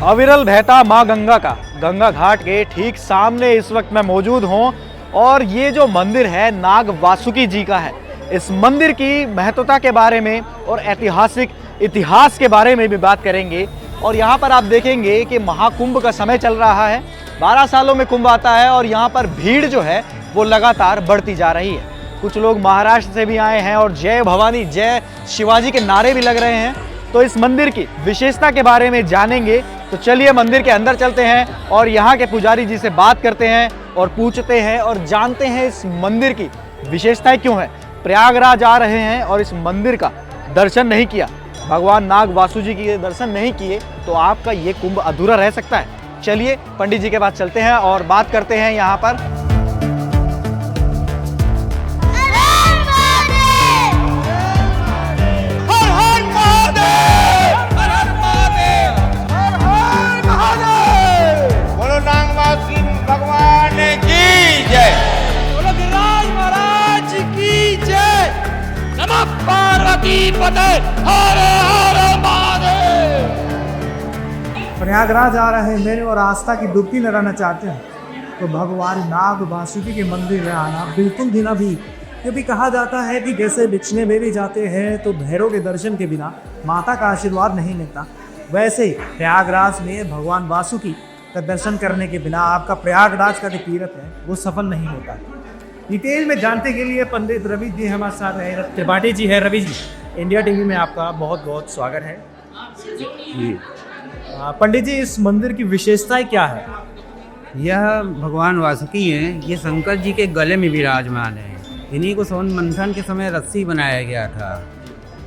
अविरल बहता माँ गंगा का गंगा घाट के ठीक सामने इस वक्त मैं मौजूद हूँ और ये जो मंदिर है नाग वासुकी जी का है। इस मंदिर की महत्वता के बारे में और ऐतिहासिक इतिहास के बारे में भी बात करेंगे। और यहाँ पर आप देखेंगे कि महाकुंभ का समय चल रहा है, 12 सालों में कुंभ आता है और यहाँ पर भीड़ जो है वो लगातार बढ़ती जा रही है। कुछ लोग महाराष्ट्र से भी आए हैं और जय भवानी जय शिवाजी के नारे भी लग रहे हैं। तो इस मंदिर की विशेषता के बारे में जानेंगे। तो चलिए मंदिर के अंदर चलते हैं और यहाँ के पुजारी जी से बात करते हैं और पूछते हैं और जानते हैं इस मंदिर की विशेषताएं क्यों है। प्रयागराज आ रहे हैं और इस मंदिर का दर्शन नहीं किया, भगवान नाग वासु जी के दर्शन नहीं किए तो आपका ये कुंभ अधूरा रह सकता है। चलिए पंडित जी के पास चलते हैं और बात करते हैं यहाँ पर। प्रयागराज आ रहे हैं और आस्था की डुबकी लगाना चाहते हैं तो भगवान नाग वासुकी के मंदिर में आना बिल्कुल भी ना भी, क्योंकि कहा जाता है कि जैसे बिछने में भी जाते हैं तो भैरव के दर्शन के बिना माता का आशीर्वाद नहीं मिलता, वैसे प्रयागराज में भगवान वासुकी का दर्शन करने के बिना आपका प्रयागराज का जो तीर्थ है वो सफल नहीं होता। डिटेल में जानने के लिए पंडित रवि जी हमारे साथ है, त्रिपाठी जी है। रवि जी, इंडिया टीवी में आपका बहुत बहुत स्वागत है। पंडित जी, इस मंदिर की विशेषताएं क्या है? यह भगवान वासुकी हैं, ये शंकर जी के गले में विराजमान है। इन्हीं को समुद्र मंथन के समय रस्सी बनाया गया था।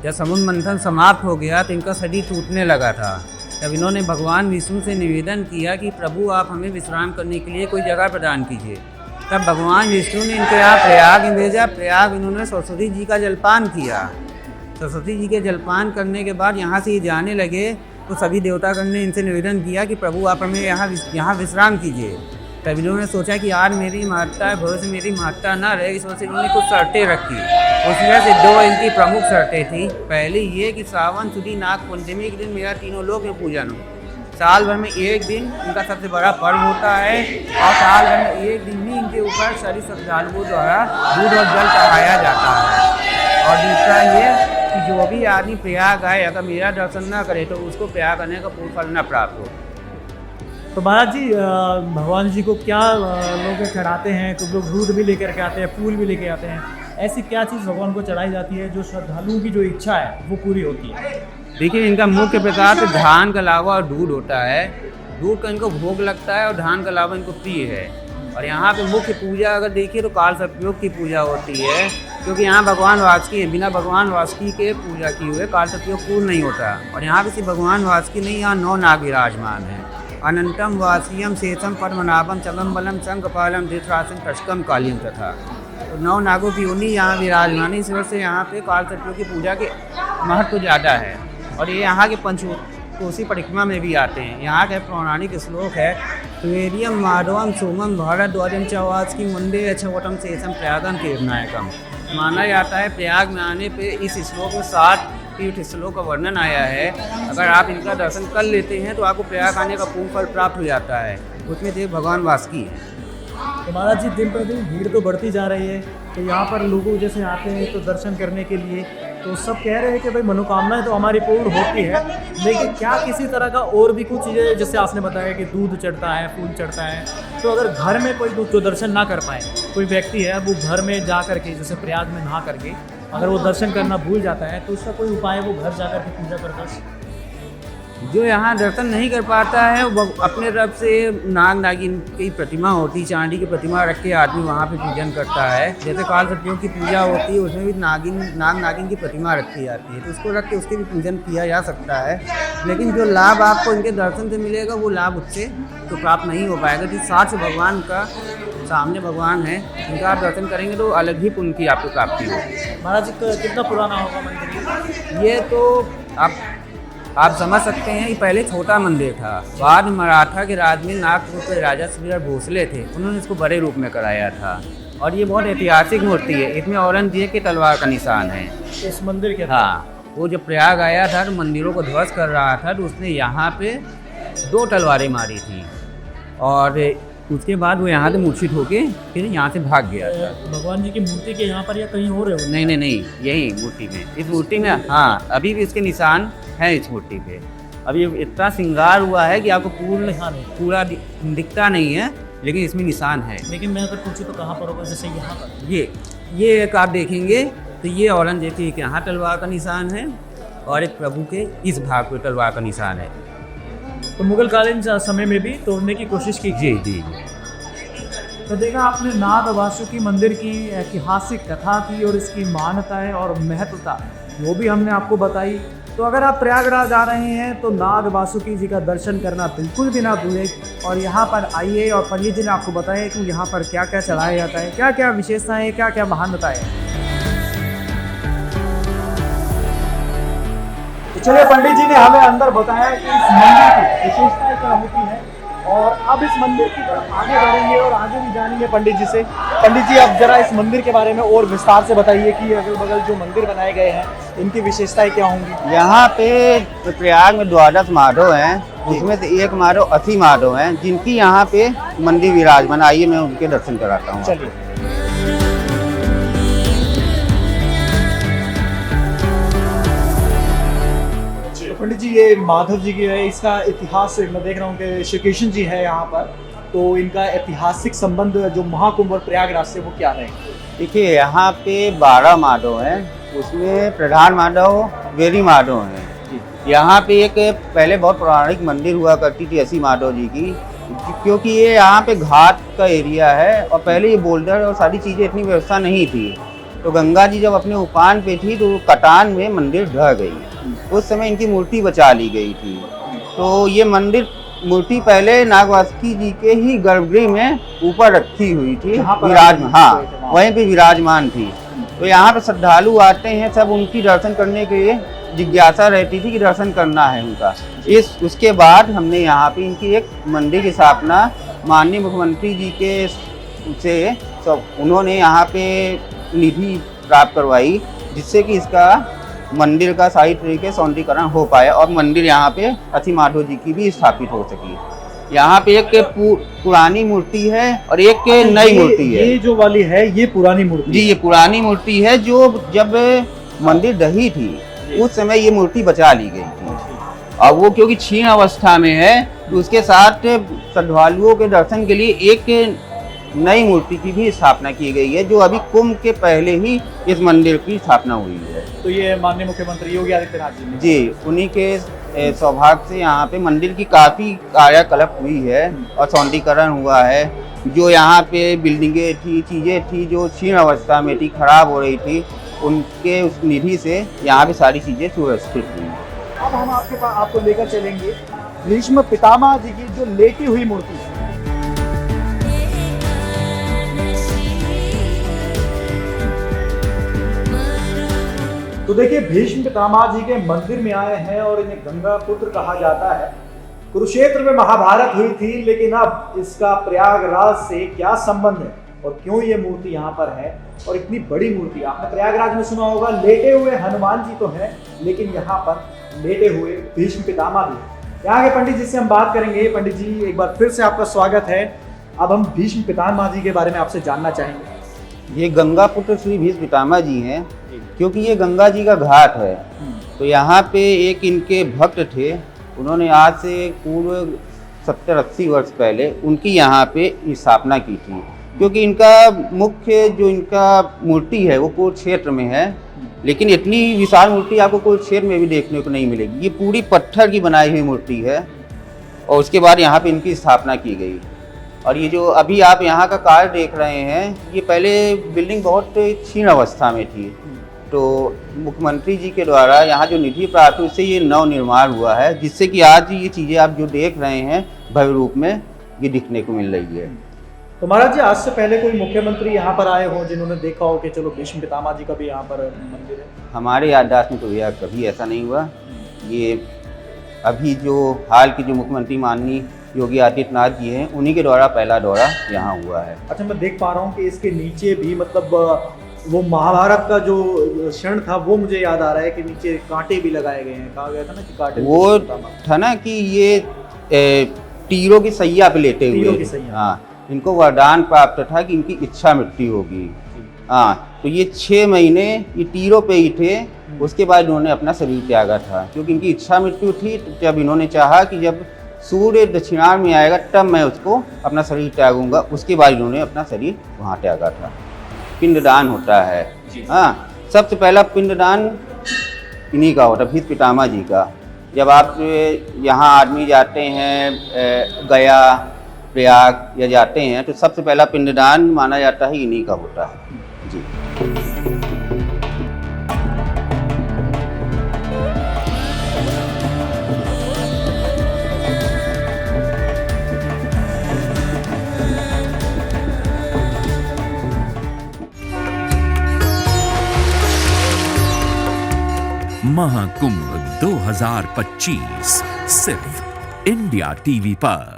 जब समुद्र मंथन समाप्त हो गया तो इनका शरीर टूटने लगा था। तब इन्होंने भगवान विष्णु से निवेदन किया कि प्रभु आप हमें विश्राम करने के लिए कोई जगह प्रदान कीजिए। तब भगवान विष्णु ने इनके यहाँ प्रयाग में भेजा। प्रयाग इन्होंने सरस्वती जी का जलपान किया। सरस्वती जी के जलपान करने के बाद यहाँ से ये जाने लगे तो सभी देवतागण ने इनसे निवेदन किया कि प्रभु आप हमें यहाँ विश्राम कीजिए। तब इन्होंने सोचा कि आज मेरी महत्ता है, भविष्य में मेरी महत्ता न रहे, इस वजह से इन्होंने कुछ शर्तें रखी। उस वजह से दो इनकी प्रमुख शर्तें थी। पहली ये कि सावन सुदी नाग पंचमी के दिन मेरा तीनों लोक में पूजन हो। साल भर में एक दिन इनका सबसे बड़ा पर्व होता है और साल भर में एक दिन ही इनके ऊपर सभी श्रद्धालुओं द्वारा दूध और जल चढ़ाया जाता है। और दूसरा ये कि जो भी आदमी प्रयाग आए अगर मेरा दर्शन ना करे तो उसको प्रयाग आने का पूर्ण फल न प्राप्त हो। तो महाराज जी, भगवान जी को क्या लोग चढ़ाते हैं? कुछ लोग दूध भी लेकर के आते हैं, फूल भी लेके आते हैं। ऐसी क्या चीज़ भगवान को चढ़ाई जाती है जो श्रद्धालुओं की जो इच्छा है वो पूरी होती है? देखिए, इनका मुख्य प्रकार तो धान का लावा और दूध होता है। दूध का इनको भोग लगता है और धान का लावा इनको प्रिय है। और यहाँ पे मुख्य पूजा अगर देखिए तो काल सर्पयोग की पूजा होती है, क्योंकि यहाँ भगवान वासुकी है। बिना भगवान वासुकी के पूजा किए हुए काल सर्पयोग पूर्ण नहीं होता। और यहाँ पे सिर्फ भगवान वासुकी नहीं, यहाँ 9 नाग विराजमान है। अनंतम वासियम शेषम पद्मनाभम चगम्बलम शंखपालम धृतराष्ट्रम कशकम कालीम तथा। तो 9 नागों की योनि यहाँ विराजमान है। इस वजह से यहाँ पे काल सर्पयोग की पूजा के महत्व ज़्यादा है। और ये यहाँ के पंचकोशी परिक्रमा में भी आते हैं। यहाँ का पौराणिक श्लोक है, त्वेरियम माधवम सोमम भारद्वाजम चवास की मुंडे अछवटम शेषम प्रयागम के नायकम। माना जाता है प्रयाग में आने पे इस श्लोक में 7 तीर्थ श्लोक का वर्णन आया है। अगर आप इनका दर्शन कर लेते हैं तो आपको प्रयाग आने का पूर्ण फल प्राप्त हो जाता है। उसमें देव भगवान वासुकी है। तो महाराज जी, दिन पर दिन भीड़ तो बढ़ती जा रही है, तो यहाँ पर लोगों जैसे आते हैं तो दर्शन करने के लिए तो सब कह रहे हैं कि भाई मनोकामनाएं तो हमारी पूर्ण होती है, लेकिन क्या किसी तरह का और भी कुछ चीज़ें, जैसे आपने बताया कि दूध चढ़ता है, फूल चढ़ता है, तो अगर घर में कोई जो दर्शन ना कर पाए, कोई व्यक्ति है वो घर में जा करके जैसे प्रयाग में नहा करके अगर वो दर्शन करना भूल जाता है तो उसका कोई उपाय वो घर जा करके पूजा करता है? जो यहाँ दर्शन नहीं कर पाता है वो अपने तरफ से नाग नागिन की प्रतिमा होती, चांदी की प्रतिमा रख के आदमी वहाँ पे पूजन करता है। जैसे काल सर्पयोग की पूजा होती है उसमें भी नाग नागिन की प्रतिमा रखी जाती है, तो उसको रख के उसके भी पूजन किया जा सकता है। लेकिन जो लाभ आपको इनके दर्शन से मिलेगा वो लाभ उससे तो प्राप्त नहीं हो पाएगा। जिस साथ से भगवान का सामने भगवान है, इनका आप दर्शन करेंगे तो अलग ही पुण्य की आपको प्राप्ति होगी। महाराज जी, कितना पुराना होगा मंदिर? ये तो आप समझ सकते हैं, ये पहले छोटा मंदिर था। बाद में मराठा के राज में नागपुर के राजा श्रीधर भोसले थे, उन्होंने इसको बड़े रूप में कराया था। और ये बहुत ऐतिहासिक मूर्ति है। इसमें औरंगजेब की तलवार का निशान है इस मंदिर के। हाँ, वो जब प्रयाग आया था तो मंदिरों को ध्वस्त कर रहा था तो उसने यहाँ पे 2 तलवारें मारी थी और उसके बाद वो यहाँ से मूर्छित होके फिर यहाँ से भाग गया था। भगवान जी की मूर्ति के यहाँ पर या कहीं और है? नहीं नहीं नहीं, यही मूर्ति में, इस मूर्ति में हाँ अभी भी इसके निशान हैं इस मूर्ति पे। अभी इतना श्रृंगार हुआ है कि आपको पूरा दिखता नहीं है, लेकिन इसमें निशान है। लेकिन मैं अगर पूछूं तो कहाँ पर होगा? जैसे यहाँ पर ये एक आप देखेंगे तो ये औरंगजेब के यहाँ तलवार का निशान है और एक प्रभु के इस भाग पे तलवार का निशान है। तो मुगलकालीन समय में भी तोड़ने की कोशिश की। जी जी। तो देखा आपने नाग वासुकी मंदिर की ऐतिहासिक कथा की और इसकी मान्यताएं और महत्वता वो भी हमने आपको बताई। तो अगर आप प्रयागराज आ रहे हैं तो नाग वासुकी जी का दर्शन करना बिल्कुल भी ना भूलें और यहाँ पर आइए और पंडित जी ने आपको बताया कि यहाँ पर क्या क्या चलाया जाता है, क्या क्या विशेषताएं हैं, क्या क्या महानताएं हैं। तो चलिए पंडित जी ने हमें अंदर बताया कि इस मंदिर की विशेषताएं क्या होती है और अब इस मंदिर की तरफ आगे बढ़ेंगे और आगे भी जानेंगे पंडित जी से। पंडित जी आप जरा इस मंदिर के बारे में और विस्तार से बताइए कि अगल बगल जो मंदिर बनाए गए हैं इनकी विशेषताएं क्या होंगी? यहाँ पे प्रयाग में 12 माधव हैं, उसमें से एक माधव अति माधव हैं जिनकी यहाँ पे मंदिर विराजमान। आइए मैं उनके दर्शन कराता हूँ। चलिए। पंडित जी ये माधव जी की है, इसका इतिहास मैं देख रहा हूँ कि श्री कृष्ण जी है यहाँ पर, तो इनका ऐतिहासिक संबंध जो महाकुंभ और प्रयागराज से वो क्या रहे? देखिए यहाँ पे 12 माधव हैं, उसमें प्रधान माधव वेरी माधव हैं। यहाँ पे एक पहले बहुत पौराणिक मंदिर हुआ करती थी असी माधव जी की, क्योंकि ये यहाँ पे घाट का एरिया है और पहले ये बोल्डर और सारी चीज़ें इतनी व्यवस्था नहीं थी। तो गंगा जी जब अपने उफान पे थी तो कटान में मंदिर ढह गई, उस समय इनकी मूर्ति बचा ली गई थी। तो ये मूर्ति पहले नाग वासुकी जी के ही गर्भगृह में ऊपर रखी हुई थी, विराजमान, हाँ वहीं पे विराजमान थी। तो यहाँ पे श्रद्धालु आते हैं सब, उनकी दर्शन करने के लिए जिज्ञासा रहती थी कि दर्शन करना है उनका। उसके बाद हमने यहाँ पे इनकी एक मंदिर की स्थापना माननीय मुख्यमंत्री जी के से सब उन्होंने यहाँ पे निधि प्राप्त करवाई, जिससे कि इसका मंदिर का सारी तरीके सौंदर्यीकरण हो पाया और मंदिर यहाँ पे अति माधव जी की भी स्थापित हो सकी। यहाँ पे एक पुरानी मूर्ति है और एक नई मूर्ति है। ये जो वाली है ये पुरानी मूर्ति जी, ये पुरानी मूर्ति है जो जब मंदिर ढही थी उस समय ये मूर्ति बचा ली गई थी और वो क्योंकि क्षीण अवस्था में है तो उसके साथ श्रद्धालुओं के दर्शन के लिए एक नई मूर्ति की भी स्थापना की गई है, जो अभी कुंभ के पहले ही इस मंदिर की स्थापना हुई है। तो ये माननीय मुख्यमंत्री योगी आदित्यनाथ जी जी, उन्हीं के सौभाग्य से यहाँ पे मंदिर की काफ़ी कायाकल्प हुई है और सौंदर्यीकरण हुआ है। जो यहाँ पे बिल्डिंगें थी, चीज़ें थी जो क्षीण अवस्था में थी, खराब हो रही थी, उनके उस निधि से यहाँ पे सारी चीज़ें सुव्यवस्थित हुई। अब हम आपको लेकर चलेंगे भीष्म पितामह जी की जो लेटी हुई मूर्ति है। तो देखिए भीष्म पितामह जी के मंदिर में आए हैं और इन्हें गंगा पुत्र कहा जाता है। कुरुक्षेत्र में महाभारत हुई थी, लेकिन अब इसका प्रयागराज से क्या संबंध है और क्यों ये मूर्ति यहाँ पर है और इतनी बड़ी मूर्ति? आपने प्रयागराज में सुना होगा लेटे हुए हनुमान जी तो हैं, लेकिन यहाँ पर लेटे हुए भीष्म पितामह भी। यहाँ के पंडित जी से हम बात करेंगे। पंडित जी एक बार फिर से आपका स्वागत है। अब हम भीष्म पितामह जी के बारे में आपसे जानना चाहेंगे। ये गंगा पुत्र श्री भीष्म पितामह जी हैं, क्योंकि ये गंगा जी का घाट है। तो यहाँ पे एक इनके भक्त थे, उन्होंने आज से पूर्व 70-80 वर्ष पहले उनकी यहाँ पे स्थापना की थी। क्योंकि इनका मुख्य जो इनका मूर्ति है वो कुरुक्षेत्र में है, लेकिन इतनी विशाल मूर्ति आपको कुरुक्षेत्र में भी देखने को नहीं मिलेगी। ये पूरी पत्थर की बनाई हुई मूर्ति है और उसके बाद यहाँ पे इनकी स्थापना की गई। और ये जो अभी आप यहाँ का कार्य देख रहे हैं, ये पहले बिल्डिंग बहुत क्षीण अवस्था में थी, तो मुख्यमंत्री जी के द्वारा यहाँ जो निधि प्राप्त हुई उससे ये नव निर्माण हुआ है, जिससे कि आज ये चीज़ें आप जो देख रहे हैं भव्य रूप में ये दिखने को मिल रही है। तो महाराज जी, आज से पहले कोई मुख्यमंत्री यहाँ पर आए हो जिन्होंने देखा हो कि चलो भीष्म पितामह जी का भी यहाँ पर मंदिर है? हमारे याददाश्त में तो भैया कभी ऐसा नहीं हुआ। ये अभी जो हाल के जो मुख्यमंत्री माननीय योगी आदित्यनाथ जी हैं, उन्हीं के द्वारा पहला दौरा यहाँ हुआ है। अच्छा, मैं देख पा रहा हूँ कि इसके नीचे भी मतलब वो महाभारत का जो क्षण था वो मुझे याद आ रहा है कि नीचे कांटे भी लगाए गए हैं। कहा गया था ना कि कांटे, वो था ना कि ये तीरों की सैया पे लेटे तीरों हुए की थे। सैया। हाँ, इनको वरदान प्राप्त था कि इनकी इच्छा मृत्यु होगी। हाँ, तो ये 6 महीने ये तीरों पे ही थे। उसके बाद इन्होंने अपना शरीर त्यागा था, क्योंकि इनकी इच्छा मृत्यु थी। तो जब इन्होंने चाहा कि जब सूर्य दक्षिणार्थ में आएगा तब मैं उसको अपना शरीर त्यागूंगा, उसके बाद इन्होंने अपना शरीर वहाँ त्यागा था। पिंडदान होता है। हाँ, सबसे पहला पिंडदान इन्हीं का होता है, भीष्म पितामह जी का। जब आप यहाँ आदमी जाते हैं गया, प्रयाग या जाते हैं, तो सबसे पहला पिंडदान माना जाता है इन्हीं का होता है जी। महाकुंभ 2025 सिर्फ इंडिया टीवी पर।